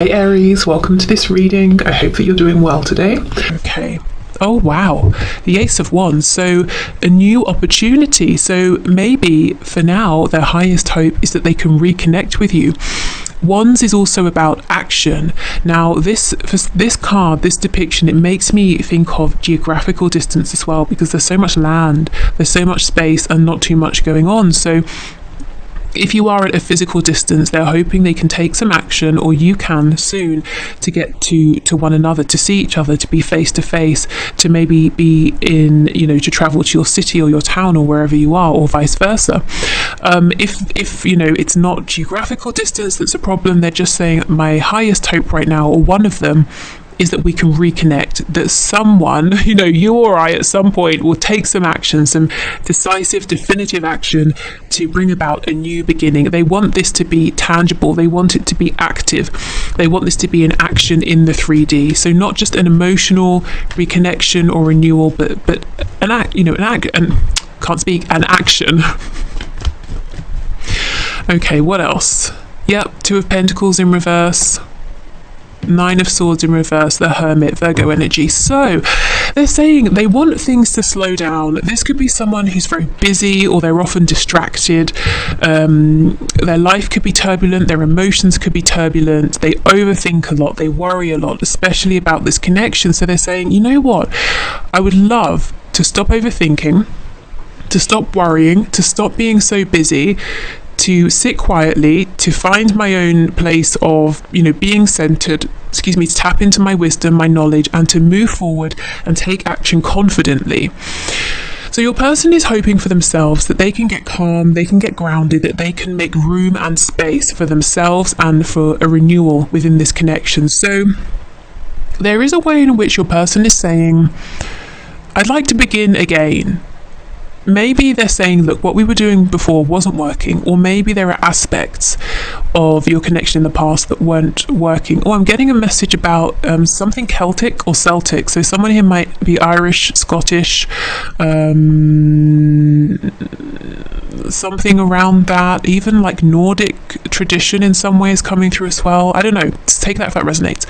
Hey Aries, welcome to this reading. I hope that you're doing well today. Okay. Oh wow, the Ace of Wands. So a new opportunity. So maybe for now their highest hope is that they can reconnect with you. Wands is also about action. Now this card, this depiction, it makes me think of geographical distance as well, because there's so much land, there's so much space and not too much going on. So if you are at a physical distance, they're hoping they can take some action, or you can soon, to get to one another, to see each other, to be face to face, to maybe be in, to travel to your city or your town or wherever you are, or vice versa. If it's not geographical distance that's a problem, they're just saying my highest hope right now, or one of them, is that we can reconnect, that someone, you or I at some point will take some action, some decisive, definitive action to bring about a new beginning. They want this to be tangible. They want it to be active. They want this to be an action in the 3D. So not just an emotional reconnection or renewal, but an action. Okay, what else? Yep, Two of Pentacles in reverse. Nine of Swords in reverse, the Hermit, Virgo energy. So they're saying they want things to slow down. This could be someone who's very busy, or they're often distracted. Their life could be turbulent, their emotions could be turbulent, they overthink a lot, they worry a lot, especially about this connection. So they're saying, you know what, I would love to stop overthinking, to stop worrying, to stop being so busy, to sit quietly, to find my own place of, being centered, to tap into my wisdom, my knowledge, and to move forward and take action confidently. So your person is hoping for themselves that they can get calm, they can get grounded, that they can make room and space for themselves and for a renewal within this connection. So there is a way in which your person is saying, I'd like to begin again. Maybe they're saying, look, what we were doing before wasn't working, or maybe there are aspects of your connection in the past that weren't working. Or I'm getting a message about something Celtic or Celtic. So someone here might be Irish, Scottish, something around that, even like Nordic tradition in some ways coming through as well. I don't know. Just take that if that resonates.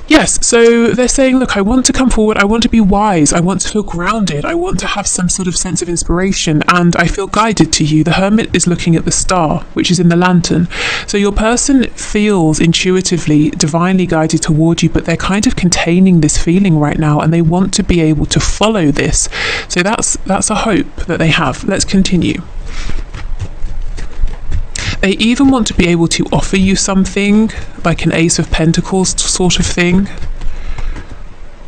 Yes, so they're saying, look, I want to come forward, I want to be wise, I want to feel grounded, I want to have some sort of sense of inspiration, and I feel guided to you. The Hermit is looking at the star, which is in the lantern. So your person feels intuitively, divinely guided toward you, but they're kind of containing this feeling right now, and they want to be able to follow this. So that's a hope that they have. Let's continue. They even want to be able to offer you something, like an Ace of Pentacles sort of thing.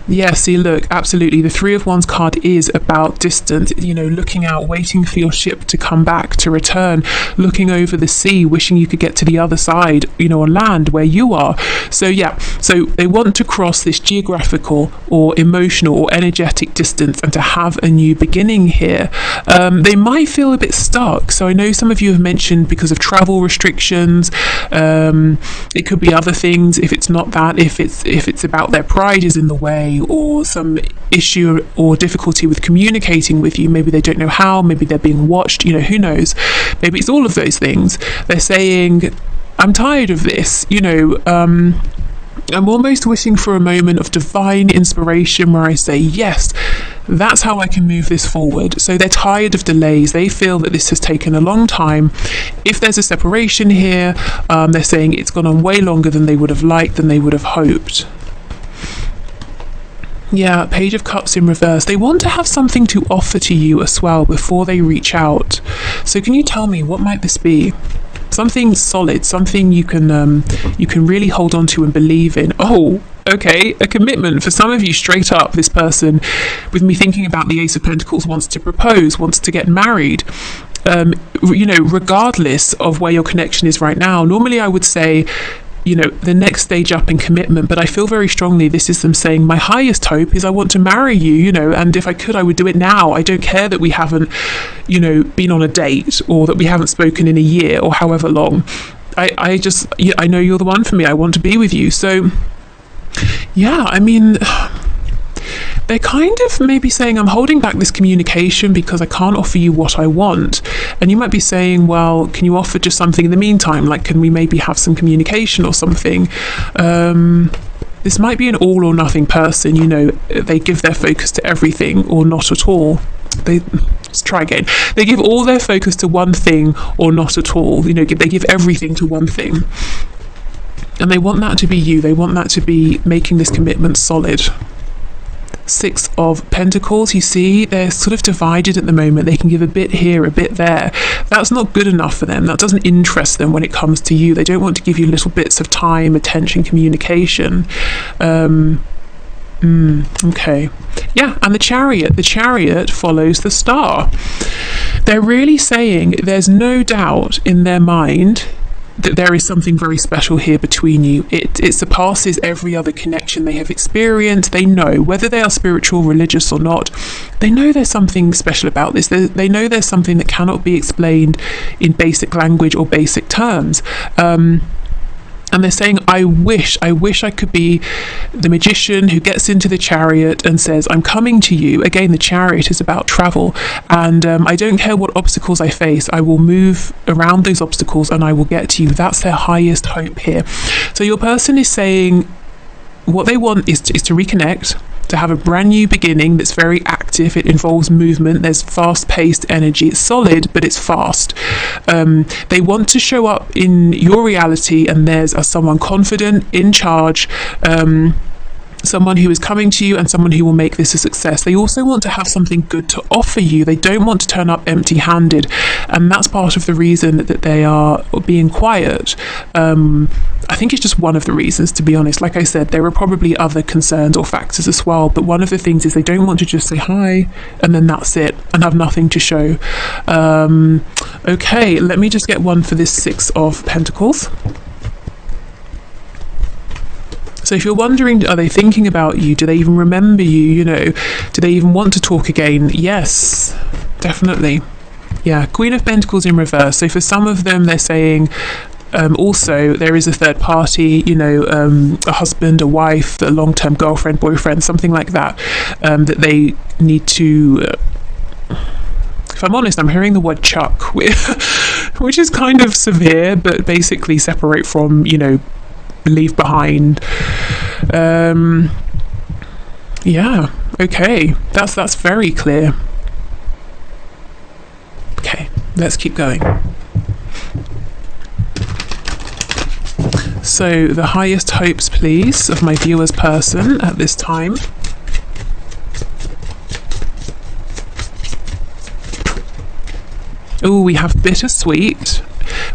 Yeah, see, look, absolutely. The Three of Wands card is about distance, looking out, waiting for your ship to come back, to return, looking over the sea, wishing you could get to the other side, on land where you are. So yeah, so they want to cross this geographical or emotional or energetic distance and to have a new beginning here. They might feel a bit stuck. So I know some of you have mentioned because of travel restrictions. It could be other things. If it's not that, if it's about their pride is in the way, or some issue or difficulty with communicating with you, maybe they don't know how, maybe they're being watched, who knows, maybe it's all of those things. They're saying, I'm tired of this, I'm almost wishing for a moment of divine inspiration where I say, yes, that's how I can move this forward. So they're tired of delays. They feel that this has taken a long time. If there's a separation here, they're saying it's gone on way longer than they would have liked, than they would have hoped. Yeah, Page of Cups in reverse. They want to have something to offer to you as well before they reach out. So can you tell me, what might this be? Something solid, something you can really hold on to and believe in. Oh, okay, a commitment. For some of you, straight up, this person, with me thinking about the Ace of Pentacles, wants to propose, wants to get married. Regardless of where your connection is right now. Normally I would say, the next stage up in commitment, but I feel very strongly this is them saying, my highest hope is I want to marry you, and if I could, I would do it now. I don't care that we haven't, been on a date, or that we haven't spoken in a year or however long. I know you're the one for me. I want to be with you. So yeah, I mean, they're kind of maybe saying, I'm holding back this communication because I can't offer you what I want. And you might be saying, well, can you offer just something in the meantime? Like, can we maybe have some communication or something? This might be an all or nothing person, you know, they give their focus to everything or not at all. Let's try again. They give all their focus to one thing or not at all. You know, they give everything to one thing. And they want that to be you. They want that to be making this commitment solid. Six of Pentacles, you see, they're sort of divided at the moment. They can give a bit here, a bit there. That's not good enough for them. That doesn't interest them when it comes to you. They don't want to give you little bits of time, attention, communication. Okay. Yeah, and the Chariot follows the Star. They're really saying there's no doubt in their mind that there is something very special here between you. It surpasses every other connection they have experienced. They know, whether they are spiritual, religious or not, they know there's something special about this. They know there's something that cannot be explained in basic language or basic terms. And they're saying, I wish I could be the magician who gets into the Chariot and says, I'm coming to you. Again, the Chariot is about travel. And I don't care what obstacles I face. I will move around those obstacles and I will get to you. That's their highest hope here. So your person is saying what they want is to reconnect, to have a brand new beginning that's very active. It involves movement. There's fast-paced energy. It's solid, but it's fast. They want to show up in your reality and theirs as someone confident, in charge, someone who is coming to you and someone who will make this a success. They also want to have something good to offer you. They don't want to turn up empty-handed, and that's part of the reason that they are being quiet. I think it's just one of the reasons, to be honest. Like I said, there are probably other concerns or factors as well, but one of the things is they don't want to just say hi and then that's it and have nothing to show. Okay, let me just get one for this Six of Pentacles. So if you're wondering, are they thinking about you? Do they even remember you? You know, do they even want to talk again? Yes, definitely. Yeah, Queen of Pentacles in reverse. So for some of them, they're saying, also there is a third party, you know, a husband, a wife, a long-term girlfriend, boyfriend, something like that, that they need to... if I'm honest, I'm hearing the word chuck, which is kind of severe, but basically separate from, you know, leave behind. Yeah, okay, that's very clear. Okay, let's keep going. So the highest hopes, please, of my viewer's person at this time. Oh, we have bittersweet,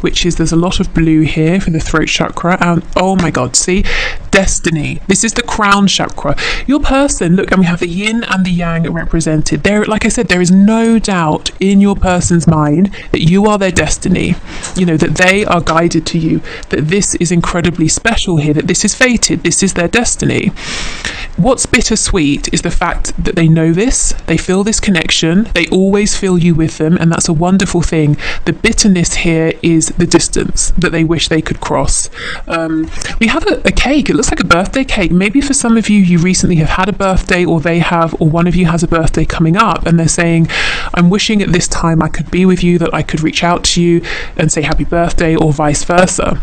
which is, there's a lot of blue here for the throat chakra, and oh my god, see, destiny. This is the crown chakra. Your person, look, and we have the yin and the yang represented there. Like I said, there is no doubt in your person's mind that you are their destiny, you know, that they are guided to you, that this is incredibly special here, that this is fated, this is their destiny. What's bittersweet is the fact that they know this, they feel this connection, they always feel you with them, and that's a wonderful thing. The bitterness here is the distance that they wish they could cross. We have a cake. It looks like a birthday cake. Maybe for some of you, you recently have had a birthday, or they have, or one of you has a birthday coming up, and they're saying, I'm wishing at this time I could be with you, that I could reach out to you and say happy birthday, or vice versa.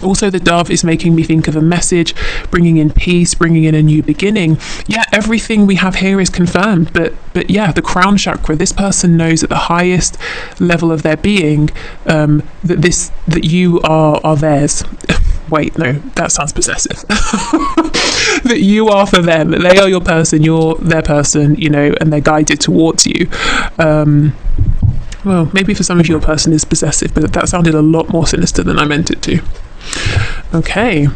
Also, the dove is making me think of a message, bringing in peace, bringing in a new beginning. Yeah, everything we have here is confirmed, but yeah, the crown chakra, this person knows at the highest level of their being that you are theirs. Wait, no, that sounds possessive. That you are for them, that they are your person, you're their person, you know, and they're guided towards you. Well, maybe for some of you, your person is possessive, but that sounded a lot more sinister than I meant it to. Okay.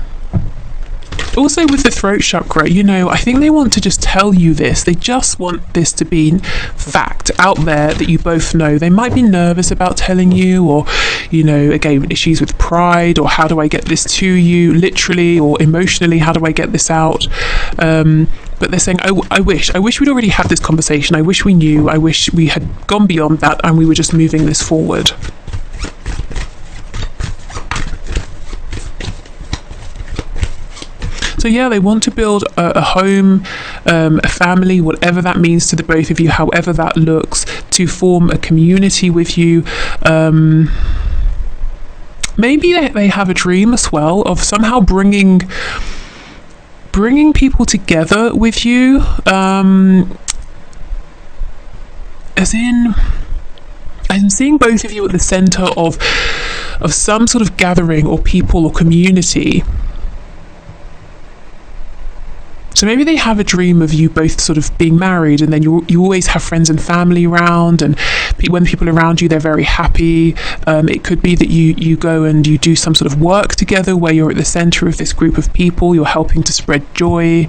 Also with the throat chakra, you know, I think they want to just tell you this. They just want this to be fact out there that you both know. They might be nervous about telling you, or, you know, again, issues with pride, or how do I get this to you, literally or emotionally, how do I get this out? But they're saying, I wish we'd already had this conversation. I wish we knew. I wish we had gone beyond that and we were just moving this forward. So yeah, they want to build a home, a family, whatever that means to the both of you, however that looks, to form a community with you. Maybe they have a dream as well of somehow bringing people together with you, as in I'm seeing both of you at the center of some sort of gathering or people or community. So maybe they have a dream of you both sort of being married, and then you always have friends and family around, and when people are around you, they're very happy. It could be that you go and you do some sort of work together where you're at the center of this group of people, you're helping to spread joy,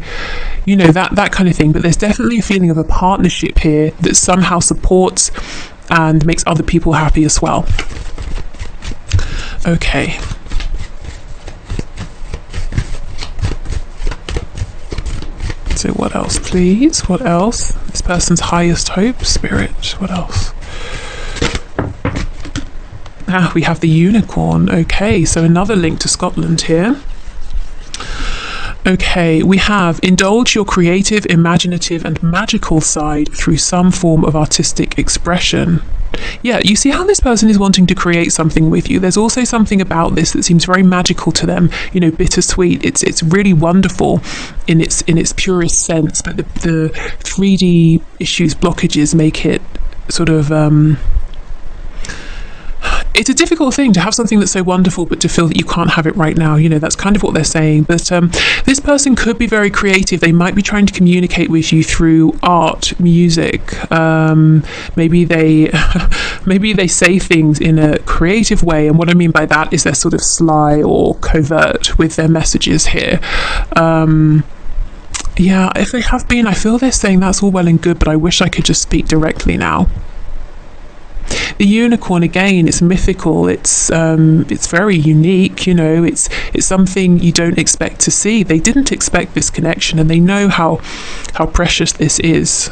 you know, that kind of thing. But there's definitely a feeling of a partnership here that somehow supports and makes other people happy as well. Okay. So what else, please? What else? This person's highest hope, Spirit. What else? We have the unicorn. Okay, so another link to Scotland here. Okay, we have indulge your creative, imaginative and magical side through some form of artistic expression. Yeah, you see how this person is wanting to create something with you. There's also something about this that seems very magical to them, you know, bittersweet. It's really wonderful in its purest sense, but the 3D issues, blockages make it sort of it's a difficult thing to have something that's so wonderful but to feel that you can't have it right now. You know, that's kind of what they're saying. But this person could be very creative. They might be trying to communicate with you through art, music. Maybe they say things in a creative way, and what I mean by that is they're sort of sly or covert with their messages here. Yeah, if they have been, I feel they're saying that's all well and good, but I wish I could just speak directly now. The unicorn, again, it's mythical, it's very unique, you know, it's something you don't expect to see. They didn't expect this connection, and they know how precious this is.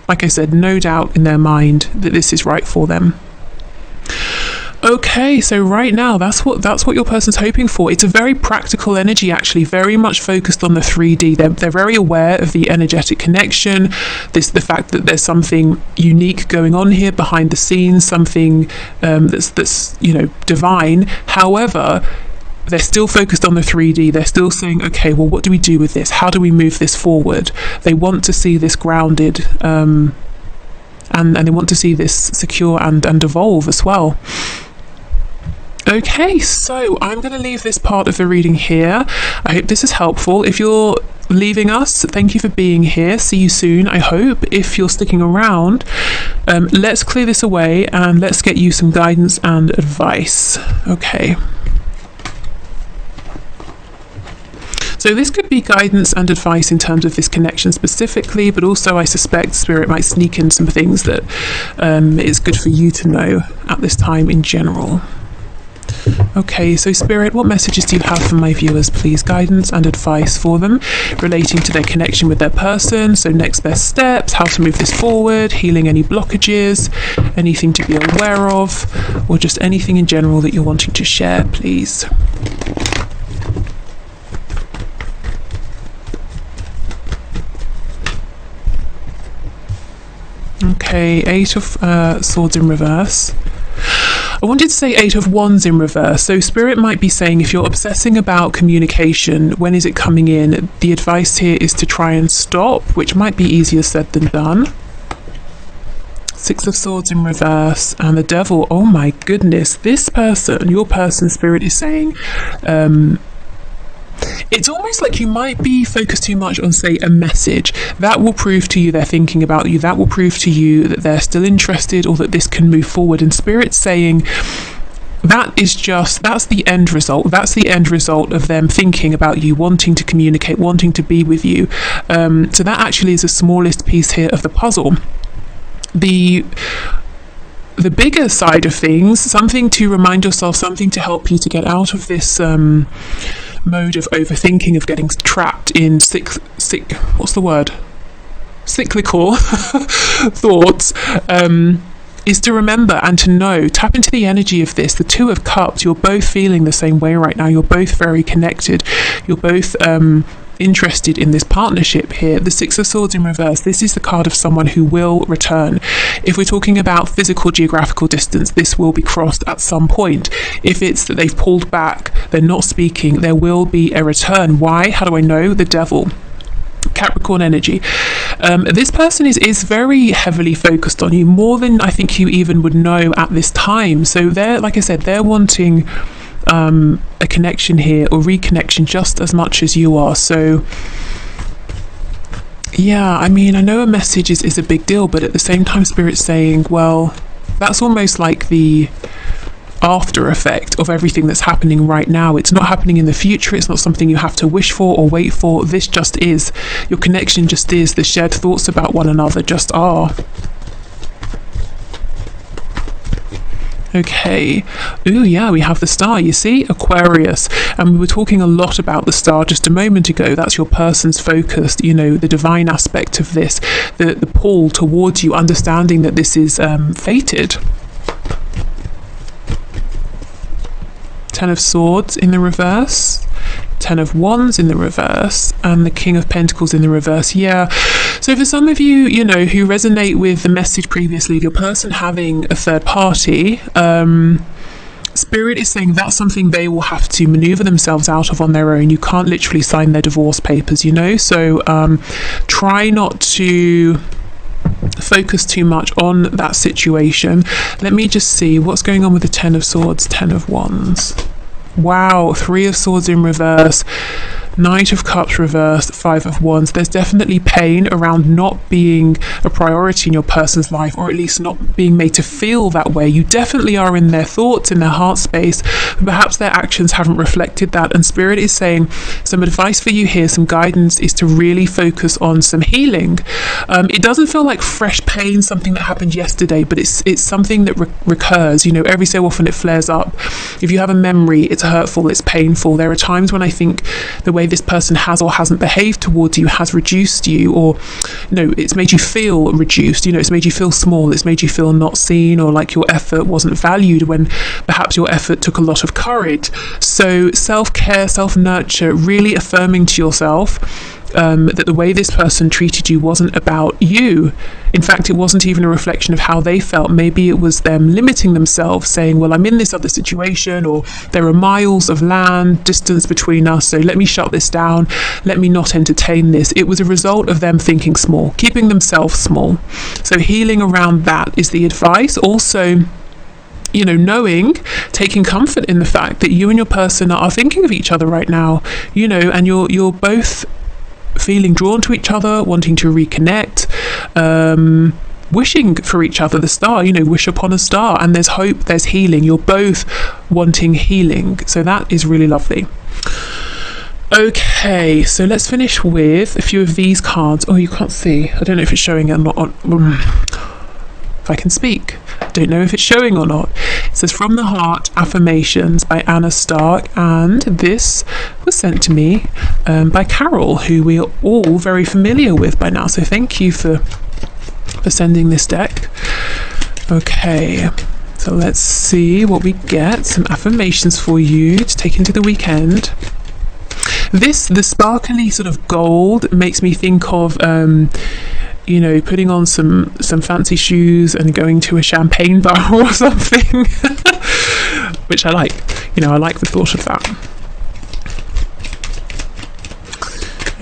Like I said, no doubt in their mind that this is right for them. Okay, so right now, that's what your person's hoping for. It's a very practical energy, actually, very much focused on the 3D. They're very aware of the energetic connection, the fact that there's something unique going on here behind the scenes, something that's you know, divine. However, they're still focused on the 3D. They're still saying, okay, well, what do we do with this? How do we move this forward? They want to see this grounded, and they want to see this secure and evolve as well. Okay, so I'm going to leave this part of the reading here. I hope this is helpful. If you're leaving us, thank you for being here. See you soon, I hope. If you're sticking around, let's clear this away and let's get you some guidance and advice. Okay. So this could be guidance and advice in terms of this connection specifically, but also I suspect Spirit might sneak in some things that it's good for you to know at this time in general. Okay, so Spirit, what messages do you have for my viewers, please? Guidance and advice for them relating to their connection with their person. So next best steps, how to move this forward, healing any blockages, anything to be aware of, or just anything in general that you're wanting to share, please. Okay, 8 of Swords in reverse. I wanted to say 8 of Wands in reverse. So Spirit might be saying if you're obsessing about communication, when is it coming in? The advice here is to try and stop, which might be easier said than done. 6 of Swords in reverse and the Devil. Oh my goodness, this person, your person, Spirit is saying, it's almost like you might be focused too much on, say, a message. That will prove to you they're thinking about you. That will prove to you that they're still interested or that this can move forward. And Spirit's saying that's the end result. That's the end result of them thinking about you, wanting to communicate, wanting to be with you. So that actually is the smallest piece here of the puzzle. The bigger side of things, something to remind yourself, something to help you to get out of this mode of overthinking, of getting trapped in cyclical thoughts, is to remember and to know, tap into the energy of this, the Two of Cups. You're both feeling the same way right now. You're both very connected. You're both interested in this partnership here. The Six of Swords in reverse, this is the card of someone who will return. If we're talking about physical geographical distance, this will be crossed at some point. If it's that they've pulled back, they're not speaking, there will be a return. Why? How do I know? The Devil. Capricorn energy. This person is very heavily focused on you, more than I think you even would know at this time. So they're, like I said, they're wanting a connection here, or reconnection, just as much as you are. So yeah, I mean, I know a message is a big deal, but at the same time, Spirit's saying, well, that's almost like the after effect of everything that's happening right now. It's not happening in the future. It's not something you have to wish for or wait for. This just is. Your connection just is. The shared thoughts about one another just are. Okay. Ooh, yeah, we have the Star, you see? Aquarius. And we were talking a lot about the Star just a moment ago. That's your person's focus, you know, the divine aspect of this, the pull towards you, understanding that this is fated. Ten of Swords in the reverse, Ten of Wands in the reverse, and the King of Pentacles in the reverse. Yeah, so for some of you, you know, who resonate with the message previously of your person having a third party, Spirit is saying that's something they will have to maneuver themselves out of on their own. You can't literally sign their divorce papers, you know, so try not to focus too much on that situation. Let me just see what's going on with the Ten of Swords, Ten of Wands. Wow, Three of Swords in reverse, Knight of Cups reversed, Five of Wands. There's definitely pain around not being a priority in your person's life, or at least not being made to feel that way. You definitely are in their thoughts, in their heart space, but perhaps their actions haven't reflected that. And Spirit is saying some advice for you here, some guidance, is to really focus on some healing. It doesn't feel like fresh pain, something that happened yesterday, but it's something that recurs. You know, every so often it flares up. If you have a memory, it's hurtful, it's painful. There are times when I think the way this person has or hasn't behaved towards you has reduced you, or it's made you feel reduced. It's made you feel small, it's made you feel not seen, or like your effort wasn't valued when perhaps your effort took a lot of courage. So self-care, self-nurture, really affirming to yourself that the way this person treated you wasn't about you. In fact, it wasn't even a reflection of how they felt. Maybe it was them limiting themselves, saying, well, I'm in this other situation, or there are miles of land distance between us, so let me shut this down, let me not entertain this. It was a result of them thinking small, keeping themselves small. So healing around that is the advice. Also, knowing, taking comfort in the fact that you and your person are thinking of each other right now, and you're both feeling drawn to each other, wanting to reconnect, wishing for each other. The Star, wish upon a star, and there's hope, there's healing. You're both wanting healing, so that is really lovely. Okay, so let's finish with a few of these cards. Oh, you can't see, I don't know if it's showing or not if I can speak. Don't know if it's showing or not. It says From the Heart Affirmations by Anna Stark, and this was sent to me by Carol, who we are all very familiar with by now, so thank you for sending this deck. Okay, so let's see what we get. Some affirmations for you to take into the weekend. The sparkly sort of gold makes me think of putting on some fancy shoes and going to a champagne bar or something, which I like. I like the thought of that.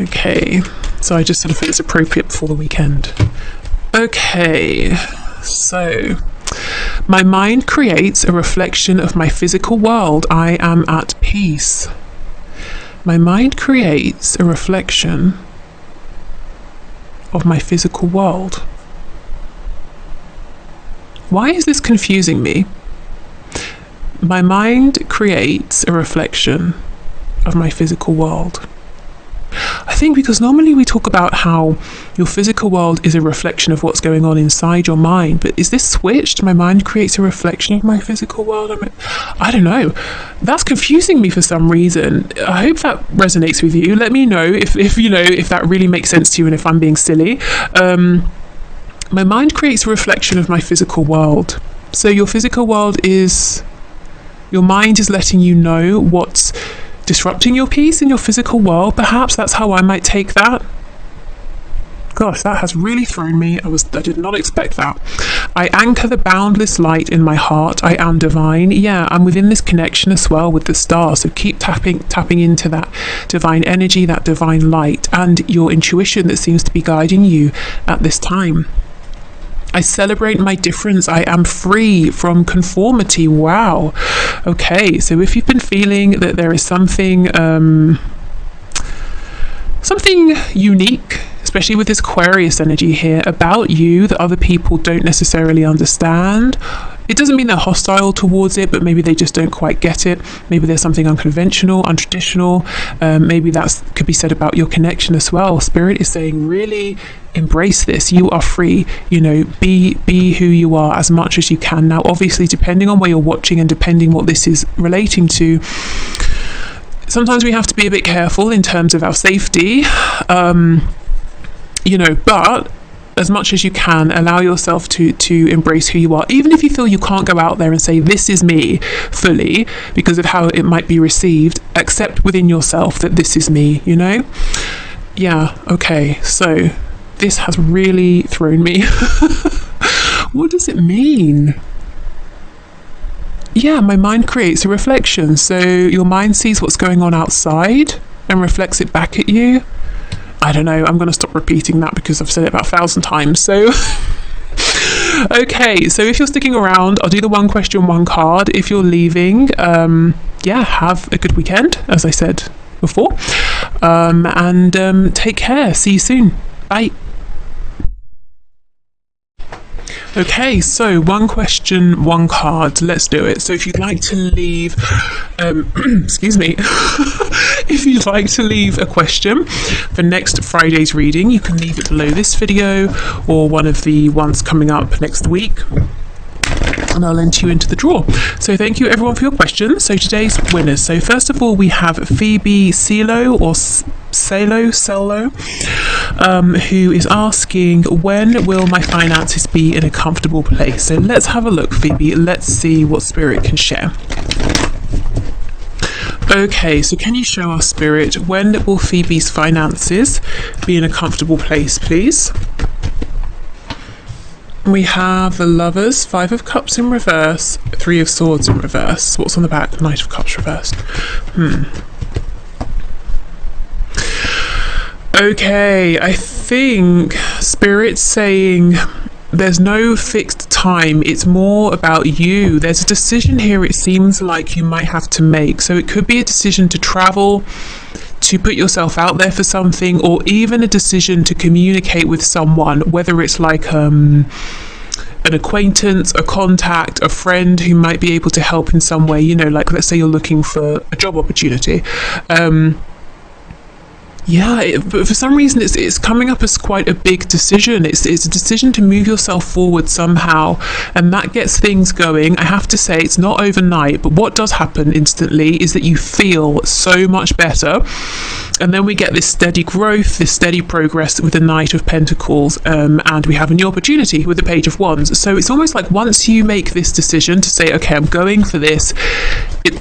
Okay, so I just sort of feel it's appropriate for the weekend. Okay, so my mind creates a reflection of my physical world. I am at peace. My mind creates a reflection of my physical world. Why is this confusing me? My mind creates a reflection of my physical world. I think because normally we talk about how your physical world is a reflection of what's going on inside your mind, but is this switched? My mind creates a reflection of my physical world? I don't know. That's confusing me for some reason. I hope that resonates with you. Let me know if that really makes sense to you and if I'm being silly. My mind creates a reflection of my physical world. So your physical world is, your mind is letting you know what's disrupting your peace in your physical world. Perhaps that's how I might take that. Gosh, that has really thrown me. I did not expect that. I anchor the boundless light in my heart. I am divine. Yeah, I'm within this connection as well with the stars. So keep tapping into that divine energy, that divine light, and your intuition that seems to be guiding you at this time. I celebrate my difference. I am free from conformity. Wow. Okay, so if you've been feeling that there is something unique, especially with this Aquarius energy here, about you that other people don't necessarily understand. It doesn't mean they're hostile towards it, but maybe they just don't quite get it. Maybe there's something unconventional, untraditional. Maybe that could be said about your connection as well. Spirit is saying, really embrace this. You are free. You know, be who you are as much as you can. Now, obviously, depending on where you're watching and depending what this is relating to, sometimes we have to be a bit careful in terms of our safety. You know, but as much as you can, allow yourself to embrace who you are, even if you feel you can't go out there and say this is me fully because of how it might be received. Accept within yourself that this is me, you know. Yeah, okay, so this has really thrown me. What does it mean? Yeah, my mind creates a reflection. So your mind sees what's going on outside and reflects it back at you. I don't know, I'm going to stop repeating that because I've said it about 1,000 times. So, okay, so if you're sticking around, I'll do the one question, one card. If you're leaving, yeah, have a good weekend, as I said before. And take care. See you soon. Bye. Okay, so one question, one card. Let's do it. So if you'd like to leave, excuse me, if you'd like to leave a question for next Friday's reading, you can leave it below this video or one of the ones coming up next week, and I'll enter you into the draw. So thank you everyone for your questions. So today's winners. So first of all, we have Phoebe Celo or Celo, who is asking, when will my finances be in a comfortable place? So let's have a look, Phoebe. Let's see what Spirit can share. Okay, so can you show us, Spirit, when will Phoebe's finances be in a comfortable place, please? We have the Lovers, 5 of Cups in reverse, 3 of Swords in reverse. What's on the back? Knight of Cups reversed. Okay, I think Spirit's saying there's no fixed time. It's more about you. There's a decision here it seems like you might have to make. So it could be a decision to travel, to put yourself out there for something, or even a decision to communicate with someone, whether it's like an acquaintance, a contact, a friend who might be able to help in some way, you know, like let's say you're looking for a job opportunity. Yeah, but for some reason it's coming up as quite a big decision. It's a decision to move yourself forward somehow, and that gets things going. I have to say it's not overnight, but what does happen instantly is that you feel so much better, and then we get this steady growth, this steady progress with the Knight of Pentacles, and we have a new opportunity with the Page of Wands. So it's almost like once you make this decision to say, okay, I'm going for this,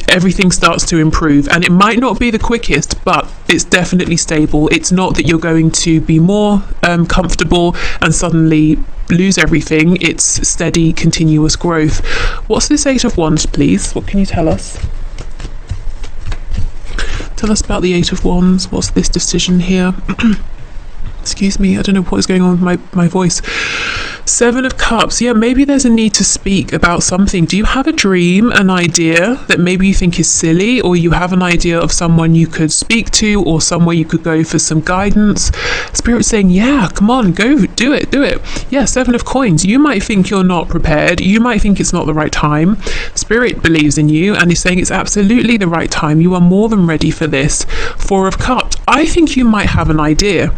everything starts to improve, and it might not be the quickest, but it's definitely stable. It's not that you're going to be more comfortable and suddenly lose everything. It's steady, continuous growth. What's this 8 of Wands, please? What can you tell us? Tell us about the 8 of Wands. What's this decision here? Excuse me, I don't know what is going on with my voice. 7 of Cups. Yeah, maybe there's a need to speak about something. Do you have a dream, an idea that maybe you think is silly, or you have an idea of someone you could speak to or somewhere you could go for some guidance? Spirit's saying, yeah, come on, go, do it. Yeah, 7 of Coins. You might think you're not prepared. You might think it's not the right time. Spirit believes in you and is saying it's absolutely the right time. You are more than ready for this. 4 of Cups. I think you might have an idea.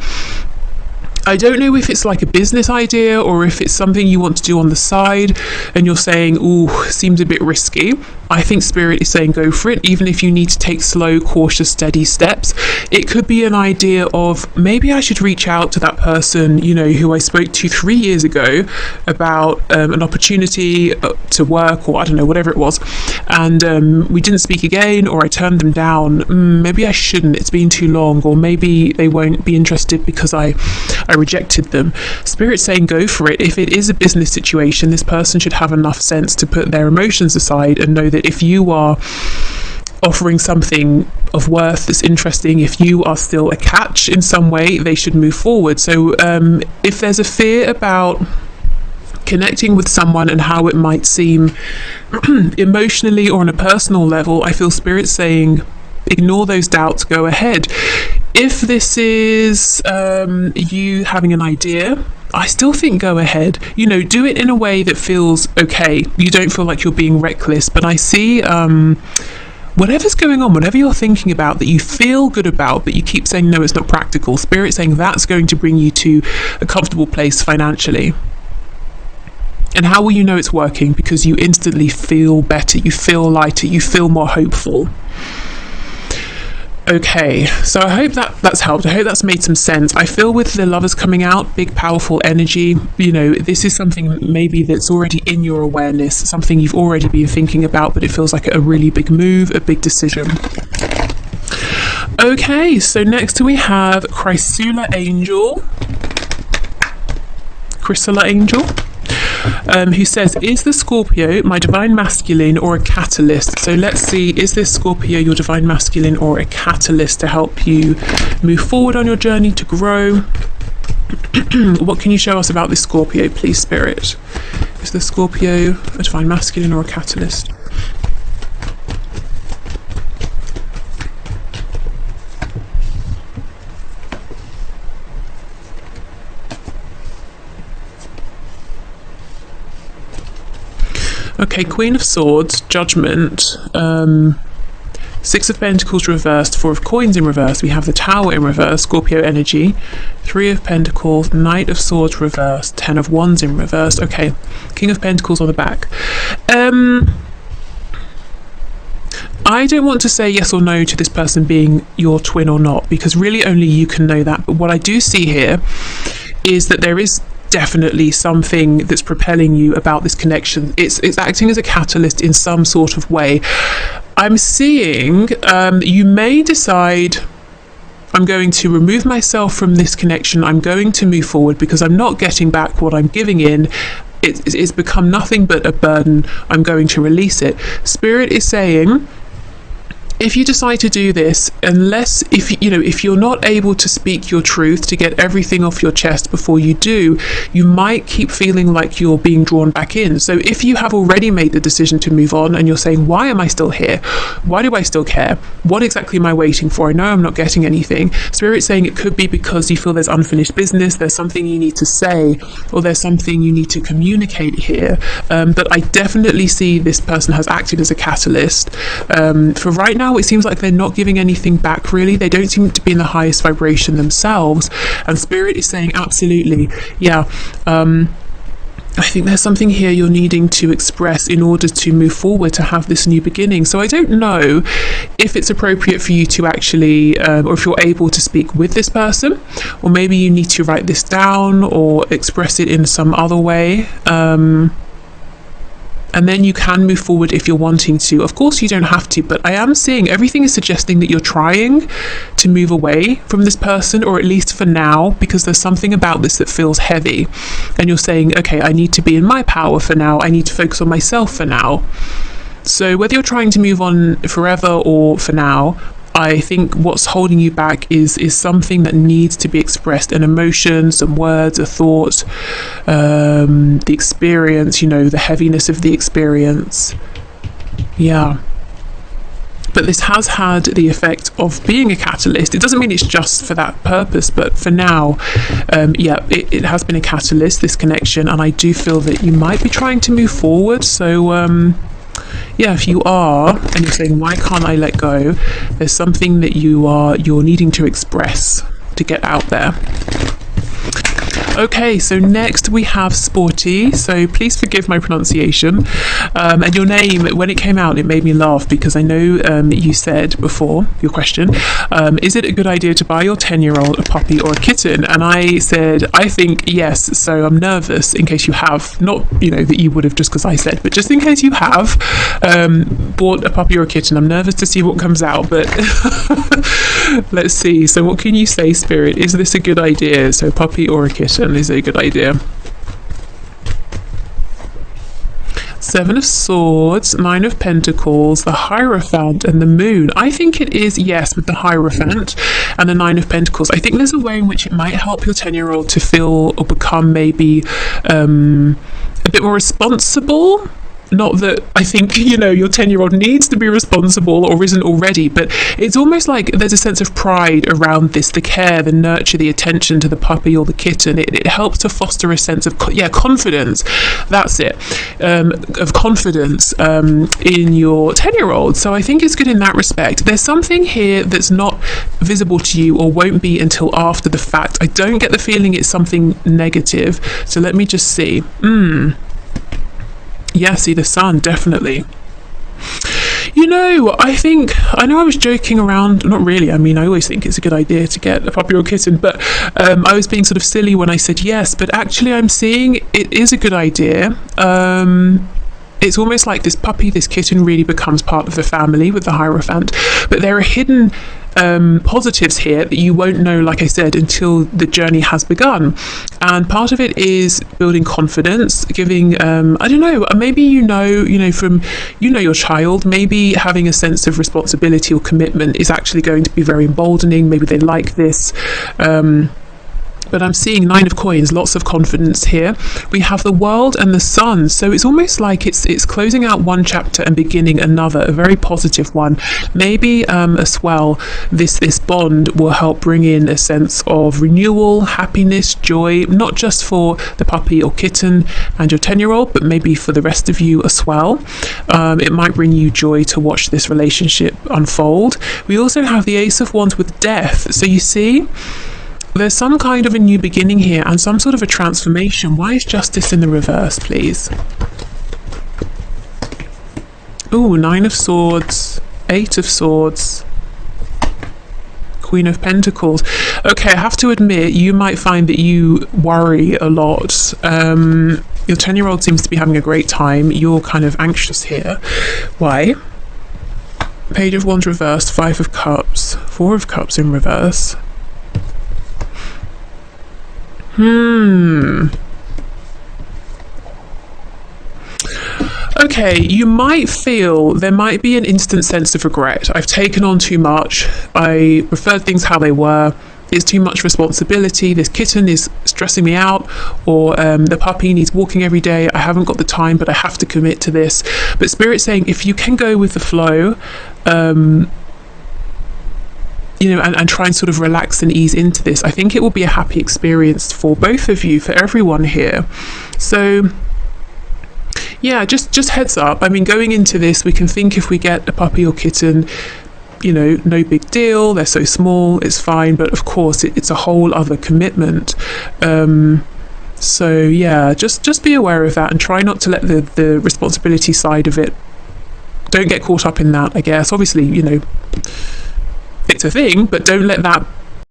I don't know if it's like a business idea or if it's something you want to do on the side and you're saying, ooh, seems a bit risky. I think Spirit is saying go for it, even if you need to take slow, cautious, steady steps. It could be an idea of maybe I should reach out to that person, you know, who I spoke to 3 years ago about an opportunity to work, or I don't know, whatever it was, and we didn't speak again, or I turned them down. Maybe I shouldn't, it's been too long, or maybe they won't be interested because I rejected them. Spirit's saying go for it. If it is a business situation, this person should have enough sense to put their emotions aside and know that if you are offering something of worth that's interesting, if you are still a catch in some way, they should move forward. So if there's a fear about connecting with someone and how it might seem emotionally or on a personal level, I feel Spirit saying ignore those doubts, go ahead. If this is you having an idea, I still think go ahead. You know, do it in a way that feels okay. You don't feel like you're being reckless, but I see whatever's going on, whatever you're thinking about that you feel good about, but you keep saying no, it's not practical. Spirit saying that's going to bring you to a comfortable place financially. And how will you know it's working? Because you instantly feel better, you feel lighter, you feel more hopeful. Okay, so I hope that's helped. I hope that's made some sense. I feel with the Lovers coming out, big powerful energy, you know, this is something maybe that's already in your awareness, something you've already been thinking about, but it feels like a really big move, a big decision. Okay, so next we have Chrysula Angel, who says, is the Scorpio my divine masculine or a catalyst? So let's see, is this Scorpio your divine masculine or a catalyst to help you move forward on your journey to grow? What can you show us about this Scorpio, please, Spirit? Is the Scorpio a divine masculine or a catalyst? Okay, Queen of Swords, Judgment, Six of Pentacles reversed, Four of Coins in reverse. We have the Tower in reverse, Scorpio energy, Three of Pentacles, Knight of Swords reversed, Ten of Wands in reverse. Okay, King of Pentacles on the back. I don't want to say yes or no to this person being your twin or not, because really only you can know that. But what I do see here is that there is definitely something that's propelling you about this connection. It's acting as a catalyst in some sort of way. I'm seeing you may decide, I'm going to remove myself from this connection, I'm going to move forward because I'm not getting back what I'm giving in. It's become nothing but a burden. I'm going to release it. Spirit is saying, if you decide to do this, if you're not able to speak your truth, to get everything off your chest before you do, you might keep feeling like you're being drawn back in. So if you have already made the decision to move on and you're saying, why am I still here? Why do I still care? What exactly am I waiting for? I know I'm not getting anything. Spirit's saying it could be because you feel there's unfinished business, there's something you need to say, or there's something you need to communicate here. But I definitely see this person has acted as a catalyst. For right now, it seems like they're not giving anything back, really. They don't seem to be in the highest vibration themselves, and Spirit is saying absolutely, yeah, I think there's something here you're needing to express in order to move forward, to have this new beginning. So I don't know if it's appropriate for you to actually, or if you're able to speak with this person, or maybe you need to write this down or express it in some other way. And then you can move forward if you're wanting to. Of course, you don't have to, but I am seeing everything is suggesting that you're trying to move away from this person, or at least for now, because there's something about this that feels heavy. And you're saying, okay, I need to be in my power for now. I need to focus on myself for now. So whether you're trying to move on forever or for now, I think what's holding you back is something that needs to be expressed, an emotion, some words, a thought, the experience, the heaviness of the experience. Yeah. But this has had the effect of being a catalyst. It doesn't mean it's just for that purpose, but for now, it has been a catalyst, this connection, and I do feel that you might be trying to move forward. So, if you are, and you're saying, why can't I let go? There's something that you're needing to express, to get out there. Okay, so next we have Sporty. So please forgive my pronunciation. And your name, when it came out, it made me laugh because I know you said before, your question, is it a good idea to buy your 10-year-old a puppy or a kitten? And I said, I think yes. So I'm nervous in case you have, not, that you would have just because I said, but just in case you have bought a puppy or a kitten. I'm nervous to see what comes out, but let's see. So what can you say, Spirit? Is this a good idea? So puppy or a kitten, is it a good idea? 7 of Swords, 9 of Pentacles, the Hierophant and the Moon. I think it is, yes, with the Hierophant and the 9 of Pentacles. I think there's a way in which it might help your 10-year-old to feel or become maybe a bit more responsible. Not that I think, your 10-year-old needs to be responsible or isn't already, but it's almost like there's a sense of pride around this, the care, the nurture, the attention to the puppy or the kitten. It helps to foster a sense of, confidence. That's it. Of confidence in your 10-year-old. So I think it's good in that respect. There's something here that's not visible to you or won't be until after the fact. I don't get the feeling it's something negative. So let me just see. Yeah, see the Sun, definitely. I know I was joking around, not really, I always think it's a good idea to get a puppy or a kitten, but I was being sort of silly when I said yes, but actually I'm seeing it is a good idea. It's almost like this puppy, this kitten really becomes part of the family with the Hierophant, but there are hidden positives here that you won't know, like I said, until the journey has begun. And part of it is building confidence, giving I don't know, maybe from your child, maybe having a sense of responsibility or commitment is actually going to be very emboldening. Maybe they like this. But I'm seeing 9 of Coins, lots of confidence here. We have the World and the Sun. So it's almost like it's closing out one chapter and beginning another, a very positive one. Maybe as well, this bond will help bring in a sense of renewal, happiness, joy, not just for the puppy or kitten and your 10-year-old, but maybe for the rest of you as well. It might bring you joy to watch this relationship unfold. We also have the Ace of Wands with Death. So you see, there's some kind of a new beginning here and some sort of a transformation. Why is Justice in the reverse, please? Ooh, 9 of Swords, 8 of Swords, Queen of Pentacles. Okay, I have to admit, you might find that you worry a lot. Your 10-year-old seems to be having a great time. You're kind of anxious here. Why? Page of Wands reversed, 5 of Cups, 4 of Cups in reverse. Okay, you might feel there might be an instant sense of regret. I've taken on too much. I preferred things how they were. It's too much responsibility. This kitten is stressing me out, or the puppy needs walking every day. I haven't got the time, but I have to commit to this. But Spirit's saying if you can go with the flow, and try and sort of relax and ease into this, I think it will be a happy experience for both of you, for everyone here. So yeah, just heads up. Going into this, we can think if we get a puppy or kitten, no big deal, they're so small, it's fine, but of course it's a whole other commitment. So yeah, just be aware of that and try not to let the responsibility side of it, don't get caught up in that, I guess. Obviously, it's a thing, but don't let that